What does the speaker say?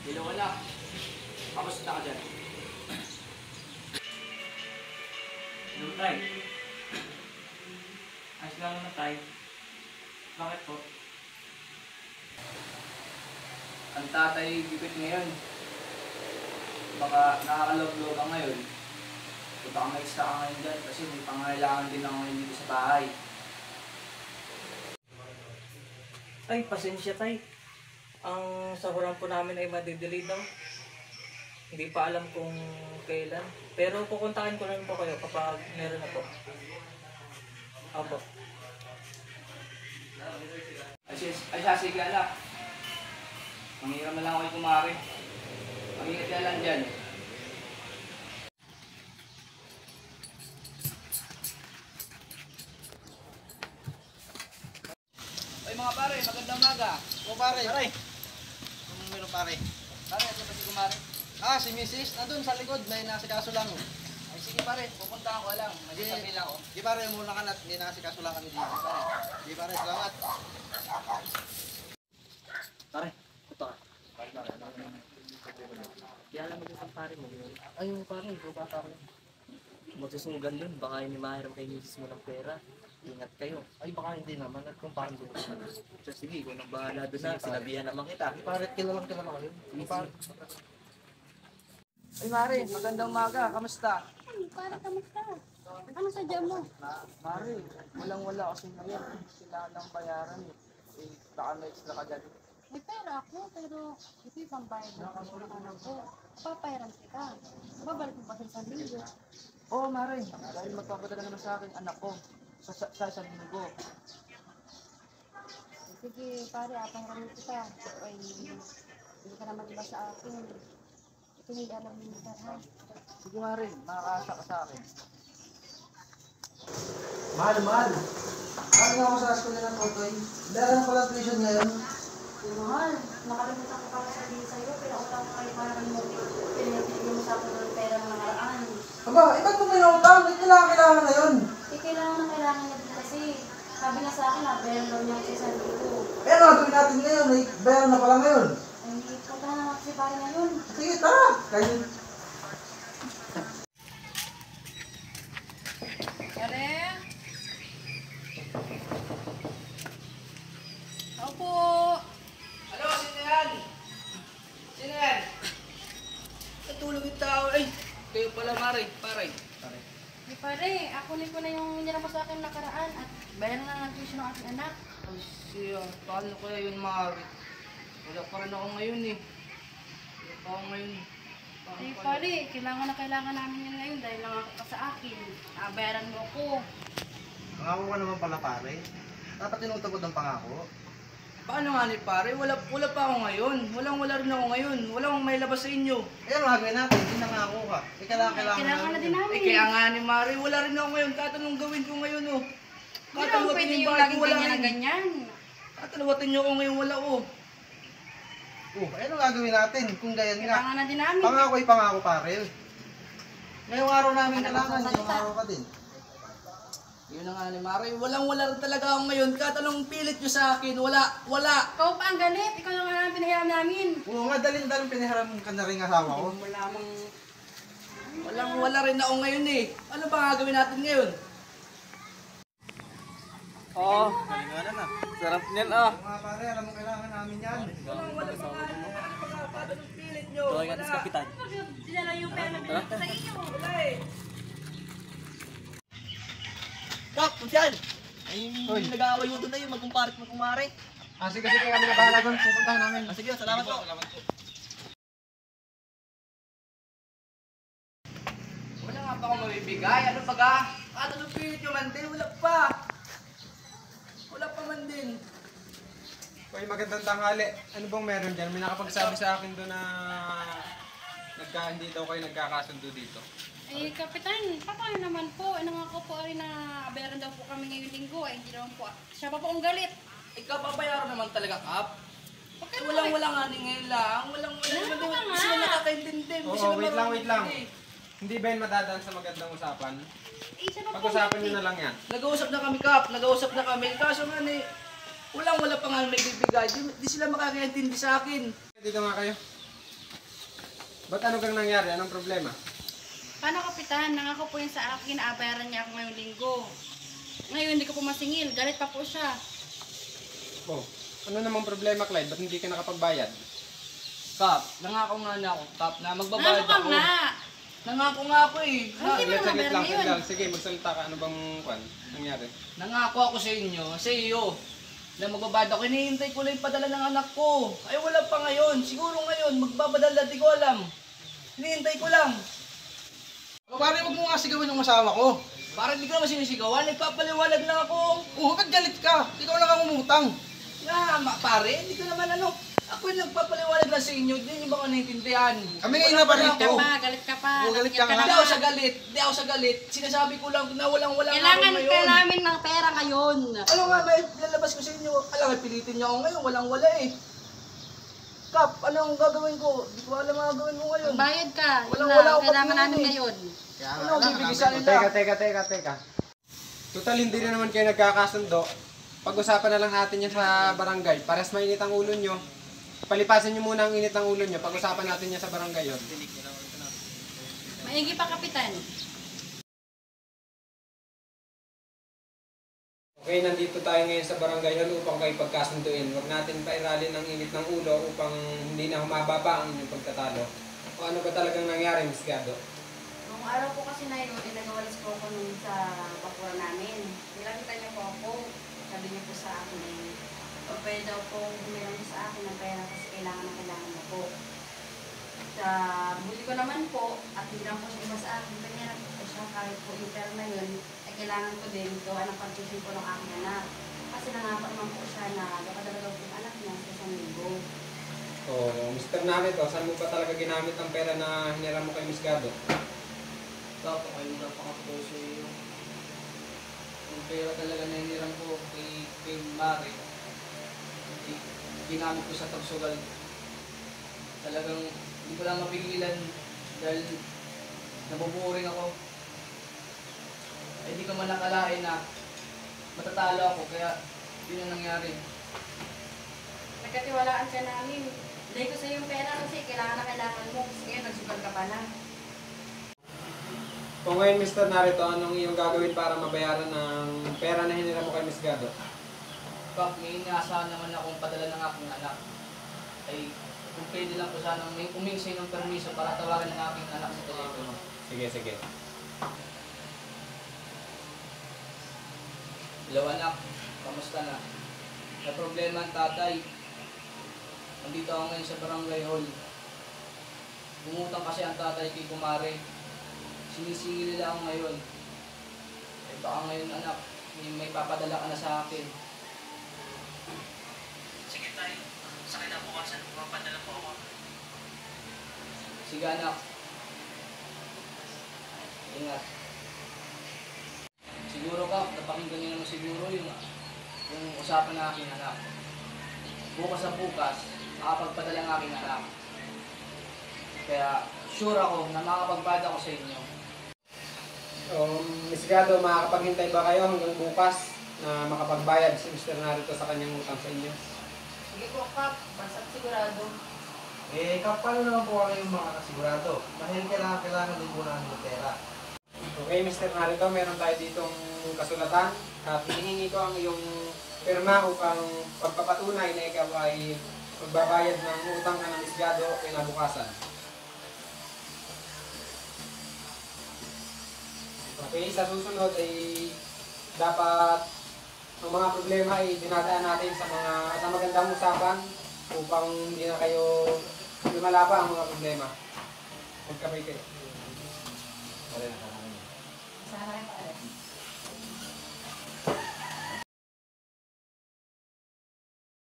Hello anak. Kamusta ka dyan? Hello, Tay. Ayos lang naman, Tay. Bakit po? Ang tatay gipit ngayon. Baka nakakalog-log ka ngayon. O baka may extra ka ngayon dyan kasi may pangailangan din ako ngayon dito sa bahay. Tay, pasensya, Tay. Ang sahuran po namin ay madidelay daw. Hindi pa alam kung kailan. Pero pupuntahan ko naman po kayo kapag meron na po. Opo. Ay, sige anak. Mangiram na lang ako kay kumari. Mag-ingat ka lang dyan. Ay mga pare, magandang umaga. O pare. Pare. Anong meron pare? Pare, ito ba si kumari? Ah, si Mrs. Nandun sa likod, may nasikaso lang. Ay sige pare, pupunta ako lang. May sasabihin lang ako. Di pare, muna ka na, may nasikaso lang kami dito. Pare. Di pare, salamat. Pare, ito ka. Kaya alam mo isang pare mo. Ay, yung pare, bata ko. Magsusugan dun, baka hindi mahiram kay misis mo ng pera. Ingat kayo. Ay, baka hindi naman. At kung paano dito. So, sige, kung nang bahala doon na, sinabihan naman kita. Di pare, kilalang kayo. Di pare. Ay Mari, magandang umaga. Kamusta? Para kamusta? Ano sadya mo? Mari, walang-wala kasi ngayon. Kailangan ng bayaran eh. Eh, baka may extra ka dyan. May pera ako, pero ito yung pambayad ng anak ko. Papayaran kita. Babalik mo ba sa isang linggo? Oo, Mari. Dahil magpapadala naman sa akin anak ko sa isang linggo. Sige, pare, apang kami kita. Ay, hindi ka naman iba sa akin. Ito hindi alam mo nito, ha? Sige, Mari. Makakaasa ka sa akin. Mahal, mahal. Ano nga ako sa school na ng Totoy? Meron na pala tuition ngayon. Mahal, nakalimutan ko para sabihin sa'yo. Pinautang ko kayo para mo. Pinagpili mo sa akin ng pera ng nakaraan. Aba, iba't mo pinautang? Hindi kailangan na yun. Eh, kailangan niya din kasi. Sabi niya sa akin, bayaran daw niya ako sa isang linggo. Eh, ano gagawin natin ngayon? May bayaran na pala ngayon. Ay, hindi ko na kasi pare ngayon. Sige, tara. Kayo. Pare? Opo. Ano? Sino yan? Sino yan? Natulog yung tao. Ay, kayo pala, Mari. Pare. Di pare, akunin ko na yung nila mo sa akin nakaraan at bayaran na ng tuition ng aking anak. Ay, siya. Paano kaya yun, Mari? Wala pa rin ako ngayon eh. Wala pa ako ngayon. Paano Ay kaya? pare, kailangan namin yan ngayon dahil nangako ka sa akin. Bayaran mo ako. Pangako ka naman pala pare. Dapat tinutupod ang pangako. Paano nga ni pare? Wala pa ako ngayon. Wala rin ako ngayon. Wala akong may labas sa inyo. Eh, ano gagawin natin? Hindi nangako ka. Eh, Kailangan na din namin. Eh kaya nga ni Mari, wala rin ako ngayon. Kahit anong gawin ko ngayon oh. Hindi Kahit naman ano pwede yung yung bahay laging ko, wala ganyan na rin. ganyan. Kahit alawatin niyo ako ngayon, wala oh. Eh, ano gagawin natin? Kung ganyan nga. Kailangan na din namin. Pangako ay pangako pare. Ngayong araw namin Ano kailangan. ba Ngayong salita? araw ka din. Yun na nga ni Mari, wala rin talaga ako ngayon. Kahit anong pilit niyo sa akin, wala. Ikaw pa ang galit. Ikaw lang ang pinahiram namin. Oo nga, dalin-dalin pinahiram ka na rin asawa ko. Wala rin ako ngayon eh. Ano ba gagawin natin ngayon? Oo, Kalinganan na. sarap niyan ah. Mga pare, alam mo kailangan namin yan. Wala pa nga. Kahit anong pilit niyo, Ito ay atis kapitan. Dinala yung pera namin sa iyo. Wala eh. Kap, kung siyan! Ay, nag-aaway mo doon na yun, magkumparit mo kumari. Ah, sige, kami na bahala doon. Pupuntahan namin. Ah, sige, salamat po. Wala nga pa ako mabibigay. Ano ba ga? Kahit anong pilit niyo man din, wala pa. Wala pa man din. Hoy, magandang tanghali. Ano bang meron dyan? May nakapagsabi sa akin doon na hindi daw kayo nagkakasundo dito. Eh, Kapitan, paano naman po? Nangako po rin na bayaran daw po kami ngayong linggo. Eh, hindi naman po. Siya pa po ang galit. Ikaw papayaran naman talaga, Kap. Bakit Eh, walang-wala nga din ngayon lang. Walang-wala naman din. Ano ka Hindi nga? sila nakakaintindi. Hindi Oo, sila wait lang, marunong wait lang. eh. Hindi ba yun madadaan sa magandang usapan? Eh, siya pa po ang Pag-usapan nyo galit. na lang yan. Nag-uusap na kami, Kap. Nag-uusap na kami. Kaso nga eh, walang-wala pa nga may bibigay. Di sila makakaintindi sa akin. Dito nga kayo. Ba't ano kang nangyari? Anong problema? Paano, Kapitan? Nangako po yun sa akin, aabayaran niya ako ngayong linggo. Ngayon, hindi ko po masingil. Galit pa po siya. Oh, ano namang problema, Clyde? Ba't hindi ka nakapagbayad? Kap, nangako nga na ako, Kap, na magbabayad Nangako ka ako. nga. Nangako nga ako eh. Hindi mo naman Saglit lang, meron yun. saglit lang. Sige, magsalita ka. Ano bang nangyari? Nangako ako sa iyo, na magbabayad ako. Hinihintay ko lang yung padala ng anak ko. Ay wala pa ngayon. Siguro ngayon, magbapadala, di ko alam. Hinihintay ko lang. Pare, huwag mo nga sigawin yung asawa ko. Parang di ko naman sinisigawan, nagpapaliwanag lang ako. Ba't galit ka? Ikaw lang ang umutang. Pare, hindi ko naman ano. Ako yung nagpapaliwanag lang sa inyo, hindi nyo ba ko naiintindihan? Kami ngayon na pa Galit ka rito. pa, galit ka pa. Oo, galit ka Nangyat nga. Hindi ako sa galit, hindi ako sa galit. Sinasabi ko lang na walang Kailangan ako ka namin ng pera ngayon. Ano nga, may lalabas ko sa inyo. Alam, pilitin niyo ako ngayon, walang-wala eh. Kap, anong gagawin ko? Di ko alam ang gagawin ko ngayon. Bayad ka. Yun Walang-wala lang, ako kailangan patuloy namin eh. ngayon. Ano ang bibigay sa nila? Teka. Total, hindi na naman kayo nagkakasundo. Pag-usapan na lang natin yan sa barangay. Pares mainit ang ulo nyo. Palipasin nyo muna ang init ng ulo nyo. Pag-usapan natin yan sa barangay yun. Maigi pa, Kapitan. Okay, nandito tayo ngayon sa barangay hall upang kayo pagkasunduin. Huwag natin pairalin ang init ng ulo upang hindi na humababa ang inyong pagtatalo. O ano ba talagang nangyari, Miss Gado? Nung araw po kasi na yun, nagawalis po ako nung sa bakura namin. Nilakita niya po ako. Sabi niya po sa akin o pwede daw po humilang sa akin ng pera kasi kailangan mo po. Sa buti ko naman po, at hindi lang po siya iba sa akin. Kanya siya kahit po yung pera na yun, ay kailangan ko din gawa ng pag-tusin po ng aking anak. Kasi nangako naman po siya na dapat po yung anak niya sa 1,000. O, Mr. Narito, saan mo pa talaga ginamit ang pera na hiniram mo kay Miss Gado? Kap, ako yung napaka-po sa iyo. Yung pera talaga na hiniram ko kay Mari. Ginamit ko sa tagsugal. Talagang hindi ko lang mapigilan dahil nabuburing ako. Ay di ko man nakalain na matatalo ako kaya yun ang nangyari. Nagkatiwalaan ka namin. Dahil ko sa yung pera kasi kailangan mo. Kasi ngayon nagsugal ka pa na. Kung ngayon, Mr. Narito, anong iyong gagawin para mabayaran ng pera na hiniram mo kay Miss Gado? Kap, may inaasahan naman akong padala ng aking anak. Ay kung pwede lang po sanang may umingsay ng permiso para tawagan ng aking anak sa telepono. Sige. Hello anak, kamusta na? May problema ang tatay. Nandito ako ngayon sa barangay hall. Umutang kasi ang tatay kay Kumare. Sinisingil nila ako ngayon. Eh baka ngayon anak, may papadala ka na sa akin. Sige tayo, sakay na bukasan, papadala po ako. Sige anak. Ingat. Siguro ka, napakinggan niyo naman siguro yung usapan ng aking anak. Bukas sa bukas, makapagpadala ng aking anak. Kaya sure ako na makakapagbayad ako sa inyo. Miss Gado, makakapaghintay ba kayo hanggang bukas na makapagbayad si Mr. Narito sa kanyang utang sa inyo? Sige po, Kap. Basta't sigurado. Paano naman po kayo yung mga kasigurado? Dahil kailangan din po namin ng pera. Okay, Mr. Narito, meron tayo ditong kasulatan at hinihingi ko ang iyong pirma upang pagpapatunay na ikaw ay magbabayad ng utang ka ng Miss Gado kinabukasan. Okay, sa susunod ay dapat ang mga problema ay dinadaan natin sa magandang usapan upang hindi na kayo lumala pa ang mga problema. Magkabay kayo. Sana kayo pa.